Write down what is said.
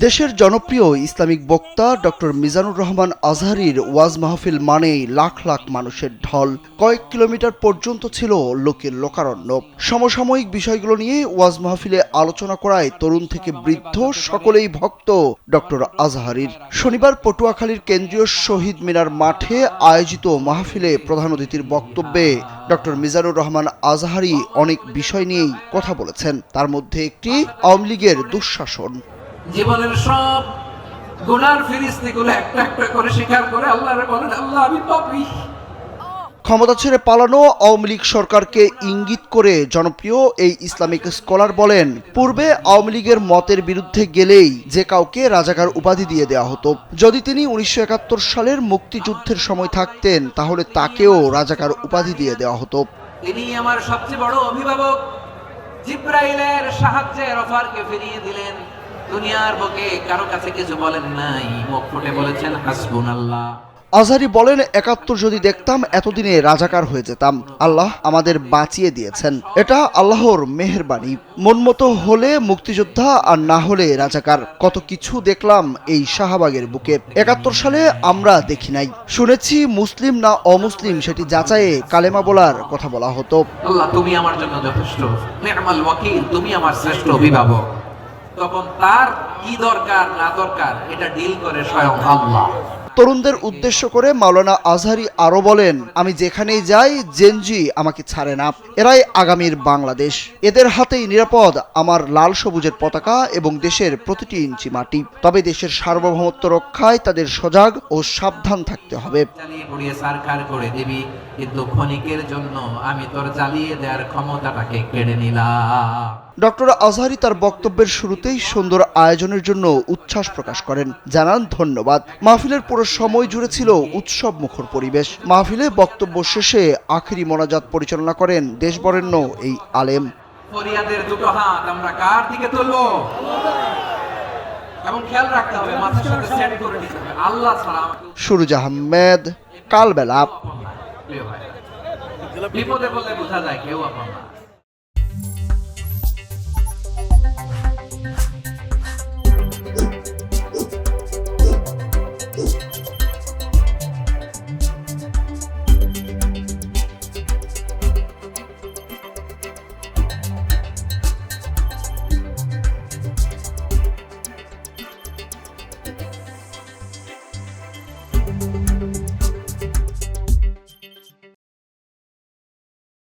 দেশের জনপ্রিয় ইসলামিক বক্তা ডক্টর মিজানুর রহমান আজহারীর ওয়াজ মাহফিল মানেই লাখ লাখ মানুষের ঢল। কয়েক কিলোমিটার পর্যন্ত ছিল লোকের লোকারণ্য। সমসাময়িক বিষয়গুলো নিয়ে ওয়াজ মাহফিলে আলোচনা করায় তরুণ থেকে বৃদ্ধ সকলেই ভক্ত ডক্টর আজহারীর। শনিবার পটুয়াখালীর কেন্দ্রীয় শহীদ মিনার মাঠে আয়োজিত মাহফিলে প্রধান অতিথির বক্তব্যে ডক্টর মিজানুর রহমান আজহারী অনেক বিষয় নিয়েই কথা বলেছেন। তার মধ্যে একটি আওয়ামী লীগের দুঃশাসন। জীবনের সব গুনার ফিরিস্তিগুলো একটা একটা করে স্বীকার করে আল্লাহরে বলেন, আল্লাহ আমি পাপী। ক্ষমতা ছেড়ে পালানো আওয়ামী লীগ সরকারকে ইঙ্গিত করে জনপ্রিয় এই ইসলামিক স্কলার বলেন, পূর্বে আওয়ামী লীগের মতের বিরুদ্ধে গেলেই যে কাউকে রাজাকার উপাধি দিয়ে দেওয়া হতো। যদি তিনি 1971 সালের মুক্তিযুদ্ধের সময় থাকতেন তাহলে তাকেও রাজাকার উপাধি দিয়ে দেওয়া হতো। তিনি আমার সবচেয়ে বড় অভিভাবক। জিব্রাইলের সাহায্যে অফারকে ফিরিয়ে দিলেন। দুনিয়ার বুকে কারো কাছে কিছু বলেন নাই, মুখ ফুটে বলেছেন হাসবুনাল্লাহ। আজহারী বলেন, 71 যদি দেখতাম এতদিনে রাজাকার হয়ে যেতাম। আল্লাহ আমাদের বাঁচিয়ে দিয়েছেন, এটা আল্লাহর মেহেরবানি। মন মতো হলে মুক্তিযোদ্ধা আর না হলে রাজাকার। কত কিছু দেখলাম এই শাহবাগের বুকে। 71 সালে আমরা দেখি নাই, শুনেছি মুসলিম না অমুসলিম সেটি যাচাইয়ে কালেমা বলার কথা বলা হতো। আল্লাহ তুমি আমার জন্য যথেষ্ট, নি'মাল ওয়াকিল, তুমি আমার শ্রেষ্ঠ অভিভাবক। তখন তার কি দরকার না দরকার এটা ডিল করে স্বয়ং আল্লাহ। তরুণদের উদ্দেশ্য করে মাওলানা আজহারী আরো বলেন, আমি যেখানেই যাই জেনজি আমাকে ছাড়ে না। এরাই আগামীর বাংলাদেশ, এদের হাতেই নিরাপদ আমার লাল সবুজের পতাকা এবং দেশের প্রতিটি ইঞ্চি মাটি। তবে দেশের সার্বভৌমত্ব রক্ষায় তাদের সজাগ ও সাবধান থাকতে হবে। জ্বালিয়ে পুড়িয়ে সারখার করে দিবি, কিন্তু ক্ষণিকের জন্য আমি তোর জ্বালিয়ে দেওয়ার ক্ষমতাটাকে কেড়ে নিলাম। ডক্টর আজহারী তার বক্তব্যের শুরুতেই সুন্দর আয়োজনের জন্য উচ্ছ্বাস প্রকাশ করেন, জানান ধন্যবাদ। মাহফিলের পুরো সময় জুড়ে ছিল উৎসব মুখর পরিবেশ। মাহফিলে বক্তব্য শেষে আখিরি মোনাজাত পরিচালনা করেন দেশবরেণ্য এই আলেম। ফরিয়াদের দুটো হাত আমরা কার দিকে তুলবো? এবং খেয়াল রাখতে হবে মাথার সাথে সেট করে দিতে হবে, আল্লাহ ছাড়া। সুরুজ আহমেদ, কালবেলা। বিপদে বললে বোঝা যায় কেউ আপন না।